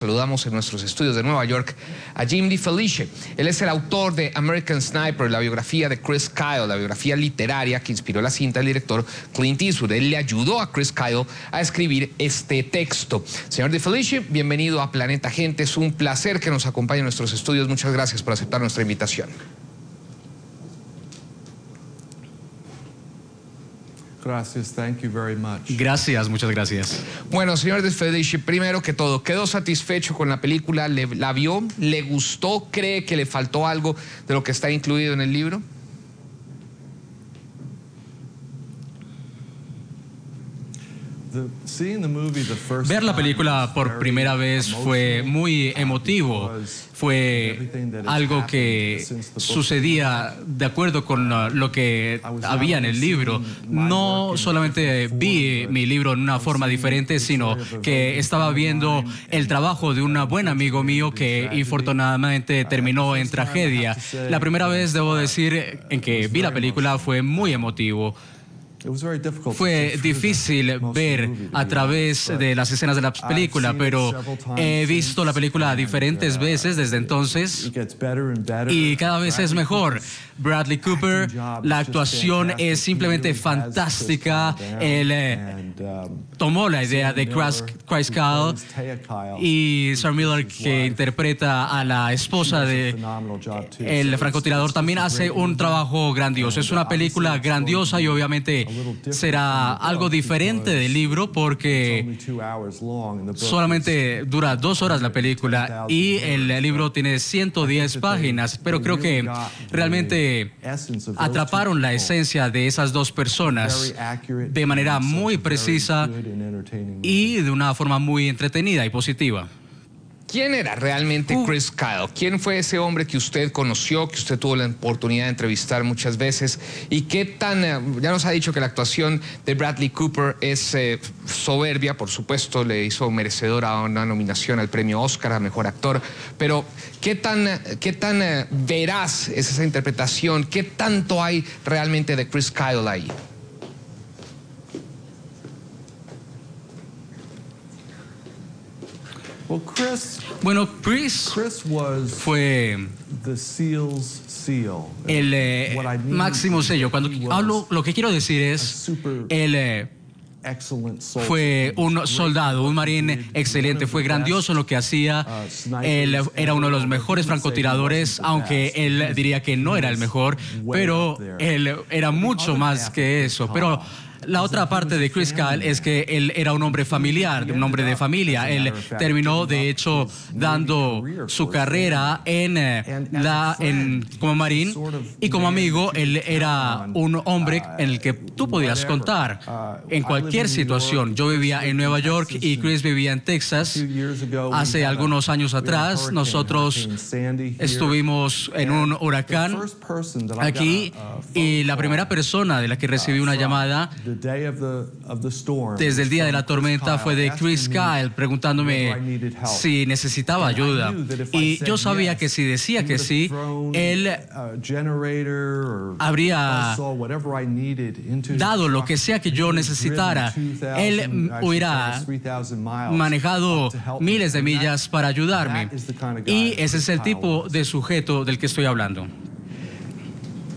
Saludamos en nuestros estudios de Nueva York a Jim DeFelice. Él es el autor de American Sniper, la biografía de Chris Kyle, la biografía literaria que inspiró la cinta del director Clint Eastwood. Él le ayudó a Chris Kyle a escribir este texto. Señor DeFelice, bienvenido a Planeta Gente. Es un placer que nos acompañe en nuestros estudios. Muchas gracias por aceptar nuestra invitación. Gracias, thank you very much. Gracias, muchas gracias. Bueno, señor DeFelice, primero que todo, ¿quedó satisfecho con la película? ¿La vio? ¿Le gustó? ¿Cree que le faltó algo de lo que está incluido en el libro? Ver la película por primera vez fue muy emotivo. Fue algo que sucedía de acuerdo con lo que había en el libro. No solamente vi mi libro en una forma diferente, sino que estaba viendo el trabajo de un buen amigo mío que infortunadamente terminó en tragedia. La primera vez, debo decir, en que vi la película fue muy emotivo. Fue difícil ver a través de las escenas de la película, pero he visto la película diferentes veces desde entonces y cada vez es mejor. Bradley Cooper, la actuación es simplemente fantástica. Él tomó la idea de Chris Kyle y Sarah Miller, que interpreta a la esposa de el francotirador, también hace un trabajo grandioso. Es una película grandiosa y obviamente será algo diferente del libro porque solamente dura 2 horas la película y el libro tiene 110 páginas, pero creo que realmente atraparon la esencia de esas dos personas de manera muy precisa y de una forma muy entretenida y positiva. ¿Quién era realmente Chris Kyle? ¿Quién fue ese hombre que usted conoció, que usted tuvo la oportunidad de entrevistar muchas veces? ¿Y qué tan, ya nos ha dicho que la actuación de Bradley Cooper es soberbia, por supuesto, le hizo merecedor a una nominación al premio Oscar a Mejor Actor, pero ¿qué tan veraz es esa interpretación? ¿Qué tanto hay realmente de Chris Kyle ahí? Bueno, Chris fue el máximo sello. Cuando hablo, lo que quiero decir es, él fue un soldado, un marín excelente, fue grandioso en lo que hacía. Él era uno de los mejores francotiradores, aunque él diría que no era el mejor, pero él era mucho más que eso. Pero la otra parte de Chris Kyle es que él era un hombre familiar, un hombre de familia. Él terminó, de hecho, dando su carrera como marín, y como amigo, él era un hombre en el que tú podías contar en cualquier situación. Yo vivía en Nueva York y Chris vivía en Texas. Hace algunos años atrás, nosotros estuvimos en un huracán aquí y la primera persona de la que recibí una llamada desde el día de la tormenta fue de Chris Kyle, preguntándome si necesitaba ayuda. Y yo sabía que si decía que sí, él habría dado lo que sea que yo necesitara. Él hubiera manejado miles de millas para ayudarme. Y ese es el tipo de sujeto del que estoy hablando.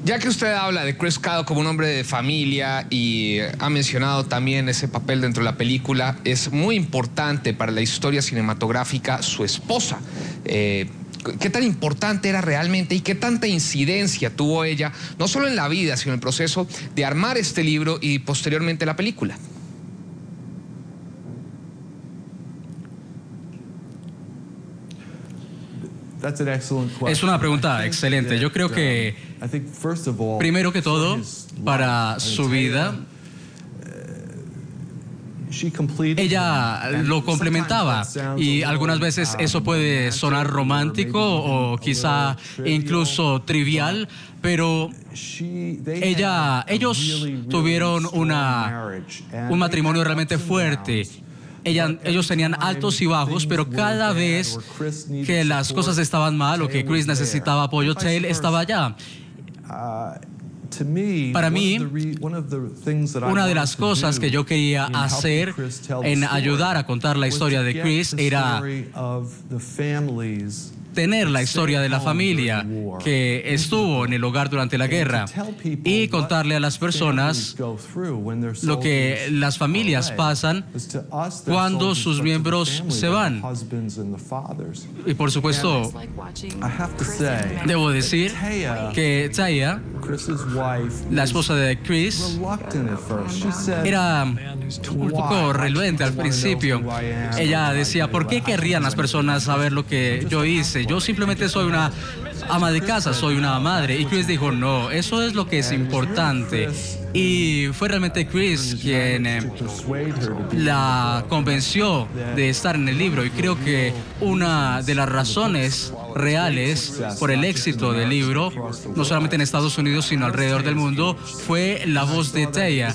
Ya que usted habla de Chris Kyle como un hombre de familia y ha mencionado también ese papel dentro de la película, es muy importante para la historia cinematográfica su esposa. ¿Qué tan importante era realmente y qué tanta incidencia tuvo ella, no solo en la vida, sino en el proceso de armar este libro y posteriormente la película? Es una pregunta excelente. Yo creo que, primero que todo, para su vida, ella lo complementaba, y algunas veces eso puede sonar romántico o quizá incluso trivial, pero ellos tuvieron un matrimonio realmente fuerte. Ellos tenían altos y bajos, pero cada vez que las cosas estaban mal o que Chris necesitaba apoyo, Taylor estaba allá. Para mí, una de las cosas que yo quería hacer en ayudar a contar la historia de Chris era tener la historia de la familia que estuvo en el hogar durante la guerra y contarle a las personas lo que las familias pasan cuando sus miembros se van. Y por supuesto, debo decir que Taya, la esposa de Chris, era un poco reluente al principio. Ella decía, ¿por qué querrían las personas saber lo que yo hice? Yo simplemente soy una ama de casa, soy una madre. Y Chris dijo, no, eso es lo que es importante. Y fue realmente Chris quien la convenció de estar en el libro. Y creo que una de las razones reales por el éxito del libro, no solamente en Estados Unidos, sino alrededor del mundo, fue la voz de Taya.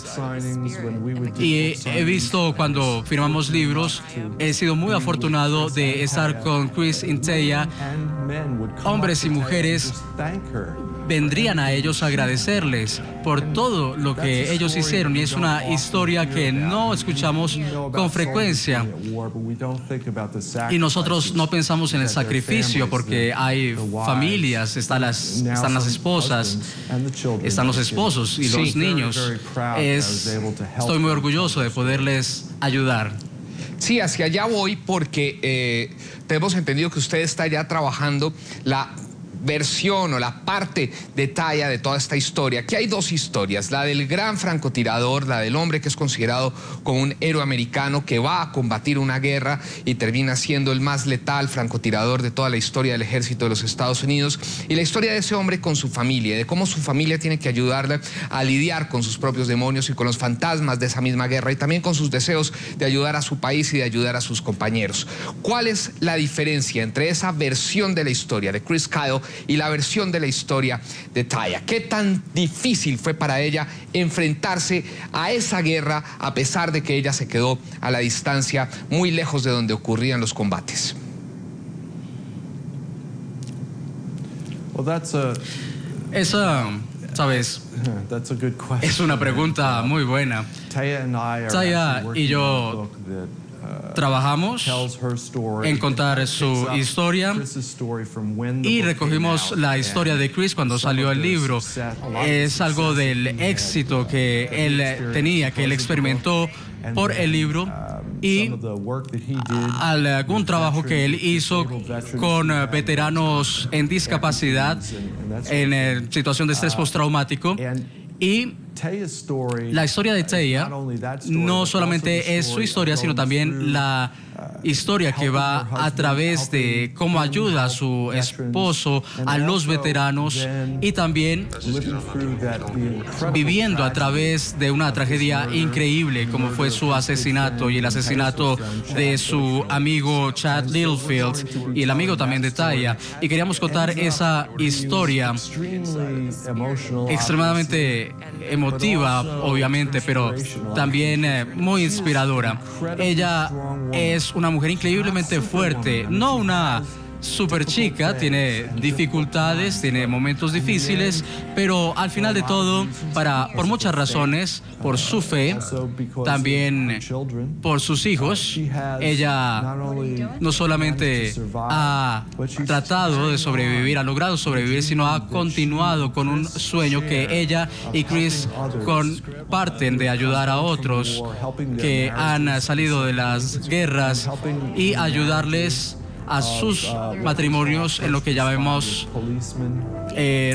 Y he visto cuando firmamos libros, he sido muy afortunado de estar con Chris y Taya. Hombres y mujeres vendrían a ellos a agradecerles por todo lo que ellos hicieron, y es una historia que no escuchamos con frecuencia. Y nosotros no pensamos en el sacrificio porque hay familias, están las esposas, están los esposos y los niños. Estoy muy orgulloso de poderles ayudar. Sí, hacia allá voy porque tenemos entendido que usted está ya trabajando la versión o la parte de Taya de toda esta historia. Aquí hay dos historias, la del gran francotirador, la del hombre que es considerado como un héroe americano que va a combatir una guerra y termina siendo el más letal francotirador de toda la historia del ejército de los Estados Unidos, y la historia de ese hombre con su familia, de cómo su familia tiene que ayudarle a lidiar con sus propios demonios y con los fantasmas de esa misma guerra, y también con sus deseos de ayudar a su país y de ayudar a sus compañeros. ¿Cuál es la diferencia entre esa versión de la historia de Chris Kyle y la versión de la historia de Taya? ¿Qué tan difícil fue para ella enfrentarse a esa guerra a pesar de que ella se quedó a la distancia, muy lejos de donde ocurrían los combates? Esa, ¿sabes? Es una pregunta muy buena. Taya y yo trabajamos en contar su historia y recogimos la historia de Chris cuando salió el libro. Es algo del éxito que él tenía, que él experimentó por el libro, y algún trabajo que él hizo con veteranos en discapacidad, en situación de estrés postraumático. Y la historia de Taya no solamente es su historia, sino también la historia que va a través de cómo ayuda a su esposo, a los veteranos, y también viviendo a través de una tragedia increíble como fue su asesinato y el asesinato de su amigo Chad Littlefield y el amigo también de Taya. Y queríamos contar esa historia extremadamente emotiva, obviamente, pero también muy inspiradora. Ella es una mujer increíblemente fuerte, no una super chica, tiene dificultades, tiene momentos difíciles, pero al final de todo, por muchas razones, por su fe, también por sus hijos, ella no solamente ha tratado de sobrevivir, ha logrado sobrevivir, sino ha continuado con un sueño que ella y Chris comparten, de ayudar a otros que han salido de las guerras y ayudarles a sus matrimonios en lo que llamamos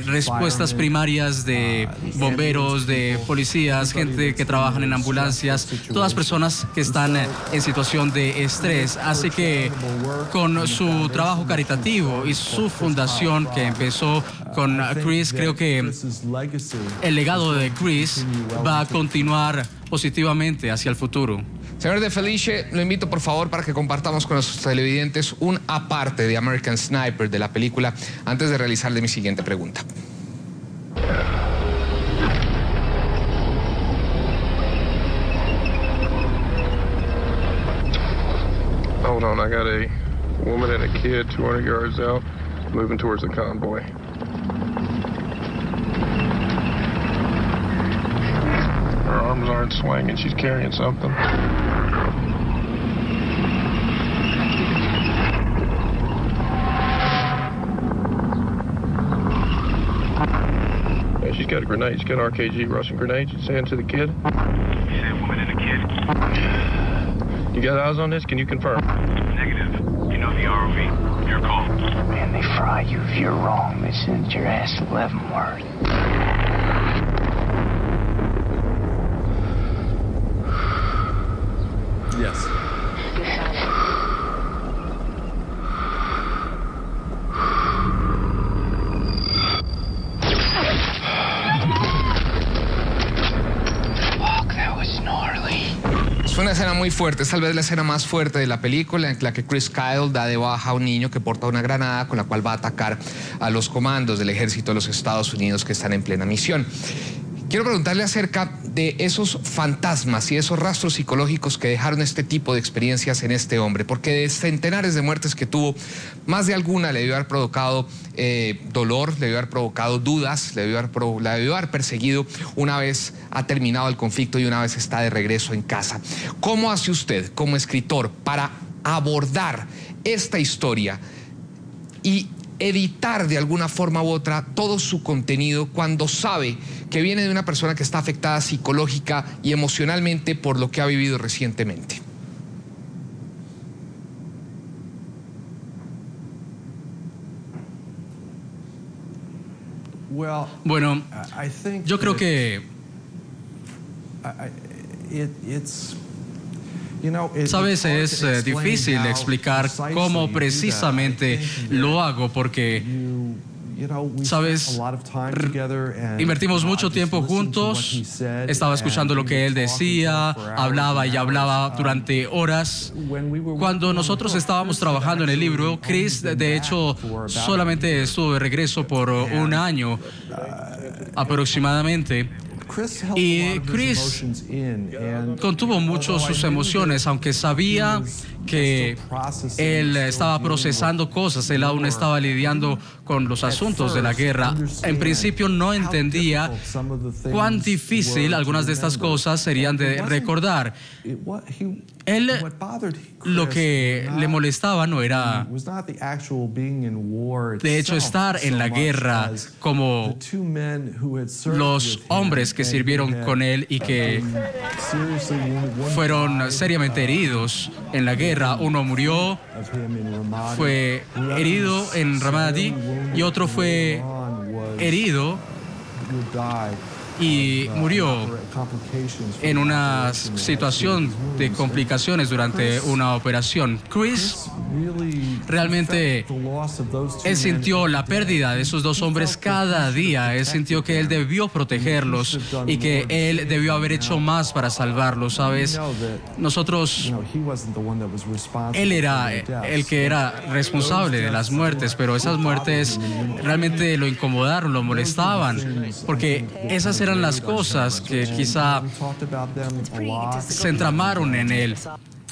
respuestas primarias de bomberos, de policías, gente que trabajan en ambulancias, todas personas que están en situación de estrés. Así que con su trabajo caritativo y su fundación que empezó con Chris, creo que el legado de Chris va a continuar positivamente hacia el futuro. Señor De Felice, lo invito por favor para que compartamos con los televidentes un aparte de American Sniper de la película antes de realizarle mi siguiente pregunta. Hold on, I got a woman and a kid 200 yards out, moving towards the convoy. Her arms aren't swinging. She's carrying something. Yeah, she's got a grenade. She's got an RKG Russian grenade. She's saying to the kid. You said woman and a kid? You got eyes on this? Can you confirm? Negative. You know the ROV. Your call. Man, they fry you if you're wrong. They send your ass to Leavenworth. Yes. Fuck, that was gnarly. Es una escena muy fuerte, es tal vez la escena más fuerte de la película, en la que Chris Kyle da de baja a un niño que porta una granada con la cual va a atacar a los comandos del ejército de los Estados Unidos que están en plena misión. Quiero preguntarle acerca de esos fantasmas y esos rastros psicológicos que dejaron este tipo de experiencias en este hombre, porque de centenares de muertes que tuvo, más de alguna le debió haber provocado dolor, le debió haber provocado dudas, la debió haber perseguido una vez ha terminado el conflicto y una vez está de regreso en casa. ¿Cómo hace usted como escritor para abordar esta historia y editar de alguna forma u otra todo su contenido cuando sabe que viene de una persona que está afectada psicológica y emocionalmente por lo que ha vivido recientemente? Bueno, yo creo que sabes, es difícil explicar cómo precisamente lo hago porque, sabes, invertimos mucho tiempo juntos, estaba escuchando lo que él decía, hablaba y hablaba durante horas. Cuando nosotros estábamos trabajando en el libro, Chris, de hecho, solamente estuvo de regreso por un año aproximadamente. Y Chris contuvo mucho sus emociones, aunque sabía que él estaba procesando cosas, él aún estaba lidiando con los asuntos de la guerra. En principio no entendía cuán difícil algunas de estas cosas serían de recordar. Él, lo que le molestaba no era, de hecho, estar en la guerra como los hombres que sirvieron con él y que fueron seriamente heridos en la guerra. Uno murió, fue herido en Ramadi y otro fue herido y murió en una situación de complicaciones durante una operación. Chris realmente, él sintió la pérdida de esos dos hombres cada día. Él sintió que él debió protegerlos y que él debió haber hecho más para salvarlos, ¿sabes? Nosotros, él era el que era responsable de las muertes, pero esas muertes realmente lo incomodaron, lo molestaban, porque esas eran las cosas que quizá se entramaron en él.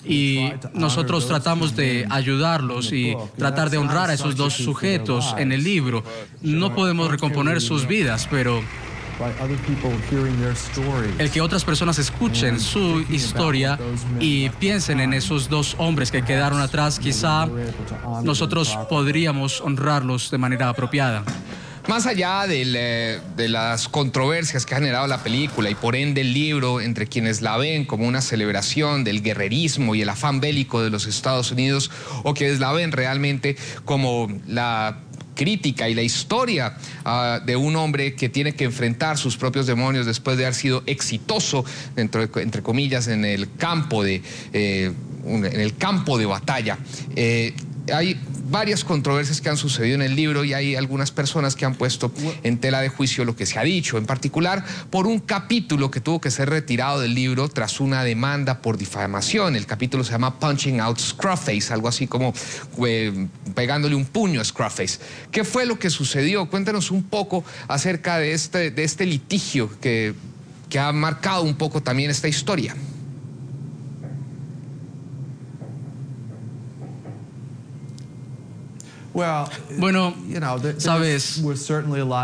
Y nosotros tratamos de ayudarlos y tratar de honrar a esos dos sujetos en el libro. No podemos recomponer sus vidas, pero el que otras personas escuchen su historia y piensen en esos dos hombres que quedaron atrás, quizá nosotros podríamos honrarlos de manera apropiada. Más allá de las controversias que ha generado la película y por ende el libro entre quienes la ven como una celebración del guerrerismo y el afán bélico de los Estados Unidos, o quienes la ven realmente como la crítica y la historia de un hombre que tiene que enfrentar sus propios demonios después de haber sido exitoso, entre comillas, en el campo de batalla. Hay varias controversias que han sucedido en el libro y hay algunas personas que han puesto en tela de juicio lo que se ha dicho, en particular por un capítulo que tuvo que ser retirado del libro tras una demanda por difamación. El capítulo se llama Punching Out Screwface, algo así como pegándole un puño a Screwface. ¿Qué fue lo que sucedió? Cuéntanos un poco acerca de este litigio que ha marcado un poco también esta historia. Bueno, sabes,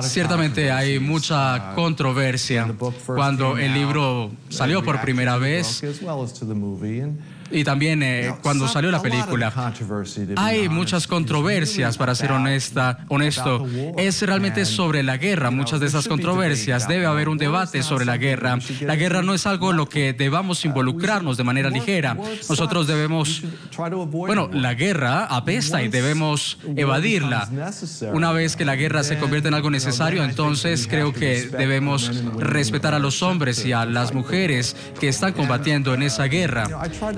ciertamente hay mucha controversia cuando el libro salió por primera vez y también cuando salió la película. Hay muchas controversias, para ser honesto. Es realmente sobre la guerra, muchas de esas controversias. Debe haber un debate sobre la guerra. La guerra no es algo en lo que debamos involucrarnos de manera ligera. Nosotros debemos... Bueno, la guerra apesta y debemos evadirla. Una vez que la guerra se convierte en algo necesario, entonces creo que debemos respetar a los hombres y a las mujeres que están combatiendo en esa guerra.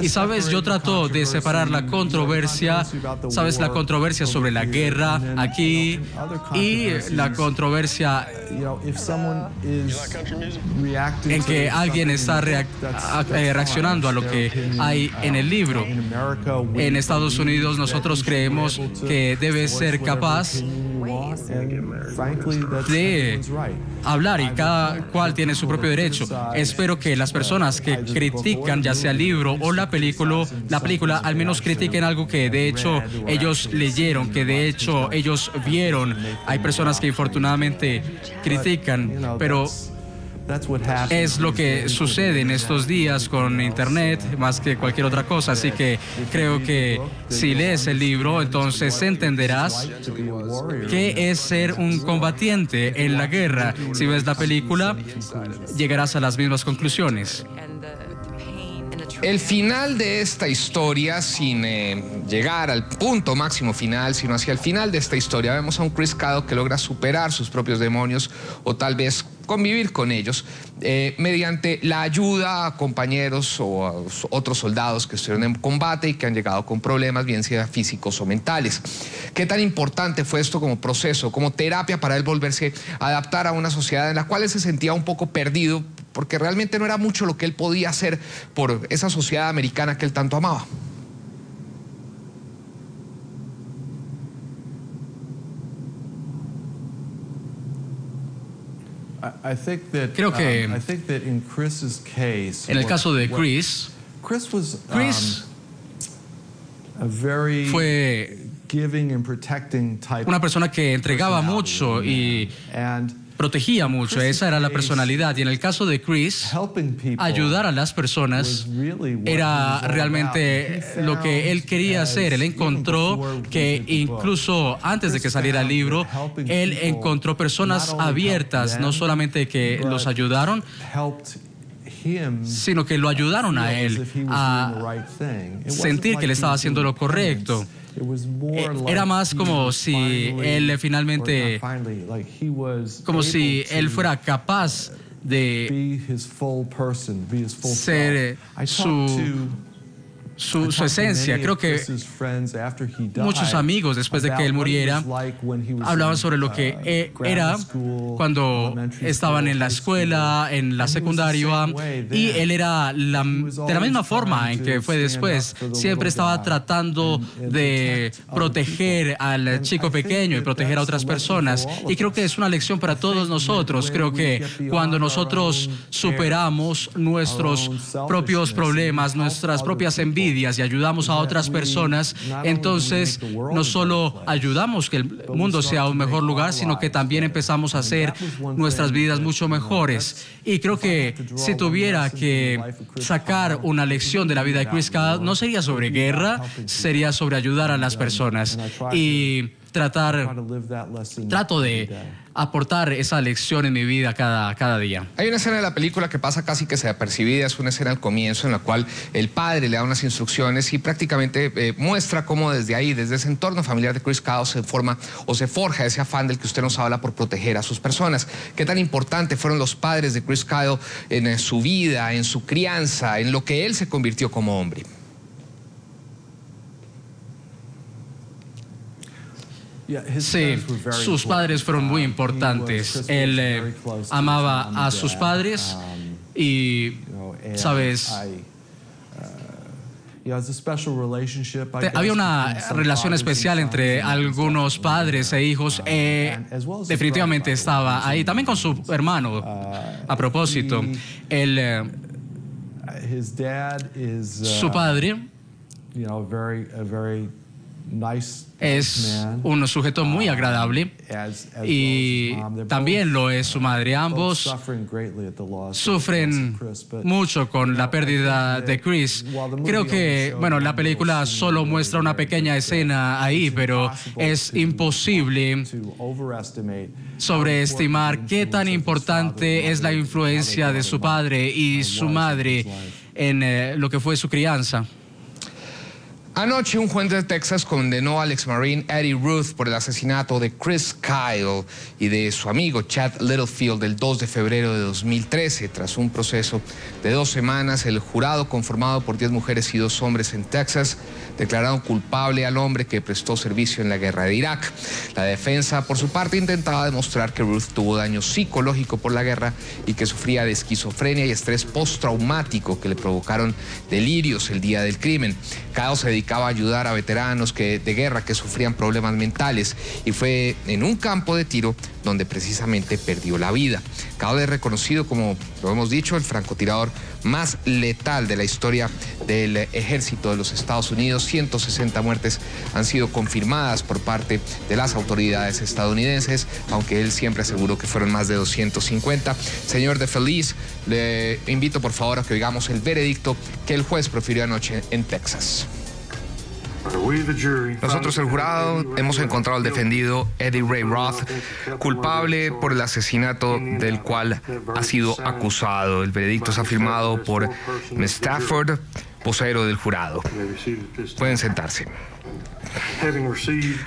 Y sabes, yo trato de separar la controversia, sabes, la controversia sobre la guerra aquí y la controversia en que alguien está reaccionando a lo que hay en el libro. En Estados Unidos nosotros creemos que debe ser capaz de hablar y cada cual tiene su propio derecho. Espero que las personas que critican ya sea el libro o la película al menos critiquen algo que de hecho ellos leyeron, que de hecho ellos vieron. Hay personas que infortunadamente critican, pero es lo que sucede en estos días con Internet más que cualquier otra cosa. Así que creo que si lees el libro, entonces entenderás qué es ser un combatiente en la guerra. Si ves la película, llegarás a las mismas conclusiones. El final de esta historia, sin llegar al punto máximo final, sino hacia el final de esta historia, vemos a un Chris Kyle que logra superar sus propios demonios o tal vez convivir con ellos mediante la ayuda a compañeros o a otros soldados que estuvieron en combate y que han llegado con problemas, bien sea físicos o mentales. ¿Qué tan importante fue esto como proceso, como terapia para él volverse a adaptar a una sociedad en la cual él se sentía un poco perdido, porque realmente no era mucho lo que él podía hacer por esa sociedad americana que él tanto amaba? Creo que en el caso de Chris fue una persona que entregaba mucho y protegía mucho. Esa era la personalidad. Y en el caso de Chris, ayudar a las personas era realmente lo que él quería hacer. Él encontró que incluso antes de que saliera el libro, él encontró personas abiertas, no solamente que los ayudaron, sino que lo ayudaron a él a sentir que él estaba haciendo lo correcto. Era más como si él finalmente, como si él fuera capaz de ser su esencia. Creo que muchos amigos, después de que él muriera, hablaban sobre lo que era cuando estaban en la escuela, en la secundaria, y él era de la misma forma en que fue después. Siempre estaba tratando de proteger al chico pequeño y proteger a otras personas. Y creo que es una lección para todos nosotros. Creo que cuando nosotros superamos nuestros propios problemas, nuestras propias envidias, y ayudamos a otras personas, entonces no solo ayudamos que el mundo sea un mejor lugar, sino que también empezamos a hacer nuestras vidas mucho mejores. Y creo que si tuviera que sacar una lección de la vida de Chris Kyle, no sería sobre guerra, sería sobre ayudar a las personas. Y trato de aportar esa lección en mi vida cada día. Hay una escena de la película que pasa casi que desapercibida, es una escena al comienzo en la cual el padre le da unas instrucciones y prácticamente muestra cómo desde ahí, desde ese entorno familiar de Chris Kyle se forma o se forja ese afán del que usted nos habla por proteger a sus personas. ¿Qué tan importante fueron los padres de Chris Kyle en su vida, en su crianza, en lo que él se convirtió como hombre? Sí, sus padres fueron muy importantes. Él amaba a sus padres y, ¿sabes? Había una relación especial entre algunos padres e hijos. Definitivamente estaba ahí. También con su hermano, a propósito. His dad is su padre Es un sujeto muy agradable y también lo es su madre. Ambos sufren mucho con la pérdida de Chris. Creo que, bueno, la película solo muestra una pequeña escena ahí, pero es imposible sobreestimar qué tan importante es la influencia de su padre y su madre en lo que fue su crianza. Anoche un juez de Texas condenó al ex-marine Eddie Ruth por el asesinato de Chris Kyle y de su amigo Chad Littlefield el 2 de febrero de 2013. Tras un proceso de 2 semanas, el jurado, conformado por 10 mujeres y 2 hombres en Texas, declararon culpable al hombre que prestó servicio en la guerra de Irak. La defensa, por su parte, intentaba demostrar que Ruth tuvo daño psicológico por la guerra y que sufría de esquizofrenia y estrés postraumático que le provocaron delirios el día del crimen. Kyle se dedicaba a ayudar a veteranos de guerra que sufrían problemas mentales y fue en un campo de tiro donde precisamente perdió la vida. Kyle es reconocido como, lo hemos dicho, el francotirador más letal de la historia del ejército de los Estados Unidos. 160 muertes han sido confirmadas por parte de las autoridades estadounidenses, aunque él siempre aseguró que fueron más de 250. Señor DeFelice, le invito por favor a que oigamos el veredicto que el juez profirió anoche en Texas. Nosotros, el jurado, hemos encontrado al defendido Eddie Ray Roth culpable por el asesinato del cual ha sido acusado. El veredicto está firmado por Ms. Stafford, vocero del jurado. Pueden sentarse.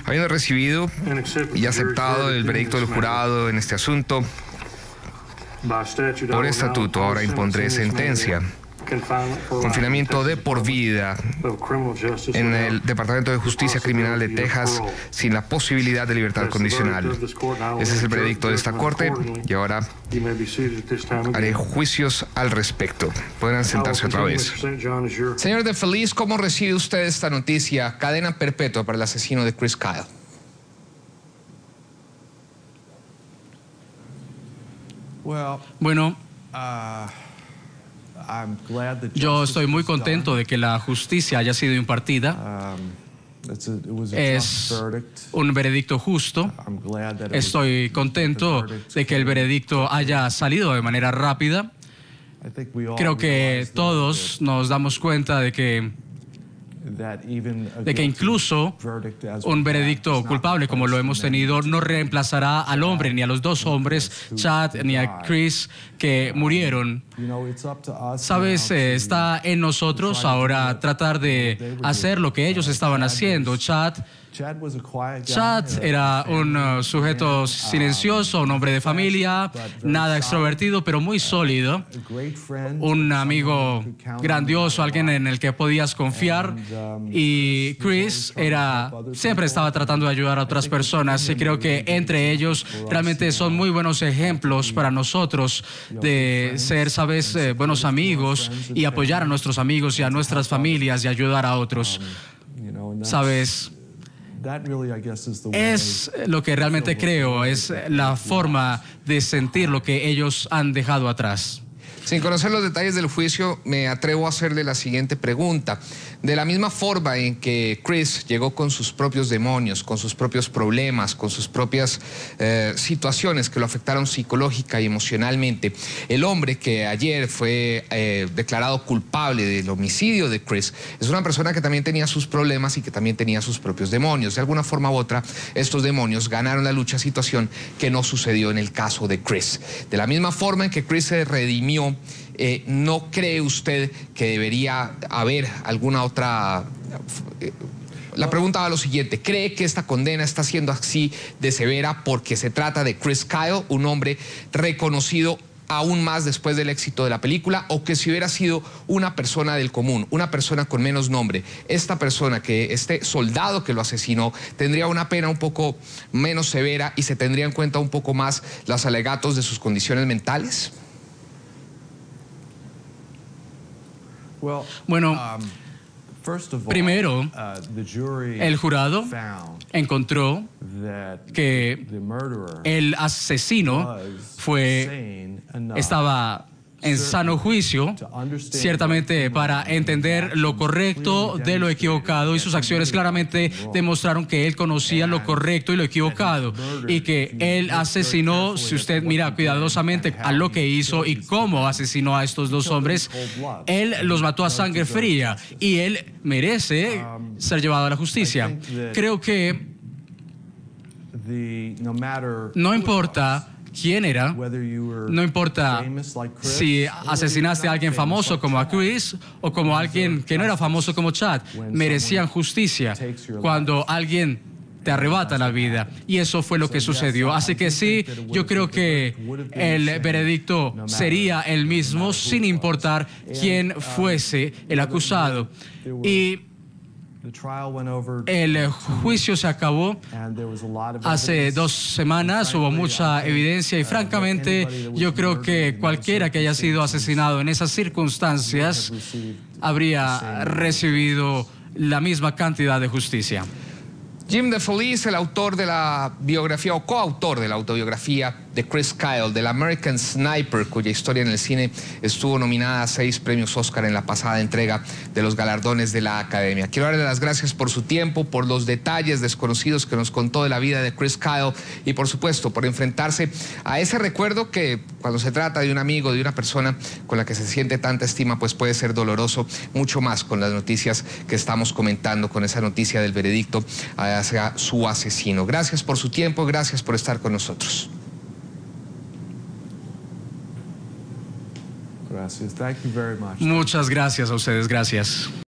Habiendo recibido y aceptado el veredicto del jurado en este asunto, por estatuto ahora impondré sentencia. Confinamiento de por vida en el Departamento de Justicia Criminal de Texas sin la posibilidad de libertad condicional. Ese es el veredicto de esta corte y ahora haré juicios al respecto. Podrán sentarse otra vez. Señor DeFelice, ¿cómo recibe usted esta noticia? Cadena perpetua para el asesino de Chris Kyle. Bueno, yo estoy muy contento de que la justicia haya sido impartida. Es un veredicto justo. Estoy contento de que el veredicto haya salido de manera rápida. Creo que todos nos damos cuenta de que incluso un veredicto culpable como lo hemos tenido no reemplazará al hombre ni a los 2 hombres, Chad ni a Chris, que murieron. Sabes, está en nosotros ahora tratar de hacer lo que ellos estaban haciendo. Chad era un sujeto silencioso, un hombre de familia, nada extrovertido, pero muy sólido. Un amigo grandioso, alguien en el que podías confiar. Y Chris siempre estaba tratando de ayudar a otras personas. Y creo que entre ellos realmente son muy buenos ejemplos para nosotros de ser, sabes, buenos amigos y apoyar a nuestros amigos y a nuestras familias y ayudar a otros. Sabes, es lo que realmente creo, es la forma de sentir lo que ellos han dejado atrás. Sin conocer los detalles del juicio, me atrevo a hacerle la siguiente pregunta. De la misma forma en que Chris llegó con sus propios demonios, con sus propios problemas, con sus propias situaciones que lo afectaron psicológica y emocionalmente, el hombre que ayer fue declarado culpable del homicidio de Chris es una persona que también tenía sus problemas y que también tenía sus propios demonios. De alguna forma u otra, estos demonios ganaron la lucha, situación que no sucedió en el caso de Chris. De la misma forma en que Chris se redimió, ¿no cree usted que debería haber alguna otra? La pregunta va a lo siguiente: ¿cree que esta condena está siendo así de severa porque se trata de Chris Kyle, un hombre reconocido aún más después del éxito de la película, o que si hubiera sido una persona del común, una persona con menos nombre, esta persona, este soldado que lo asesinó, tendría una pena un poco menos severa y se tendría en cuenta un poco más los alegatos de sus condiciones mentales? Bueno, primero, el jurado encontró que el asesino estaba en sano juicio, ciertamente para entender lo correcto de lo equivocado, y sus acciones claramente demostraron que él conocía lo correcto y lo equivocado, y que él asesinó, si usted mira cuidadosamente a lo que hizo y cómo asesinó a estos dos hombres, él los mató a sangre fría y él merece ser llevado a la justicia. Creo que no importa quién era, no importa si asesinaste a alguien famoso como a Chris o como a alguien que no era famoso como Chad, merecían justicia cuando alguien te arrebata la vida, y eso fue lo que sucedió. Así que sí, yo creo que el veredicto sería el mismo sin importar quién fuese el acusado. Y el juicio se acabó hace 2 semanas, hubo mucha evidencia y francamente yo creo que cualquiera que haya sido asesinado en esas circunstancias habría recibido la misma cantidad de justicia. Jim DeFelice, el autor de la biografía o coautor de la autobiografía de Chris Kyle, del American Sniper, cuya historia en el cine estuvo nominada a 6 premios Oscar en la pasada entrega de los galardones de la Academia. Quiero darle las gracias por su tiempo, por los detalles desconocidos que nos contó de la vida de Chris Kyle y, por supuesto, por enfrentarse a ese recuerdo que, cuando se trata de un amigo, de una persona con la que se siente tanta estima, pues puede ser doloroso, mucho más con las noticias que estamos comentando, con esa noticia del veredicto hacia su asesino. Gracias por su tiempo, gracias por estar con nosotros. Gracias. Thank you very much. Muchas gracias a ustedes, gracias.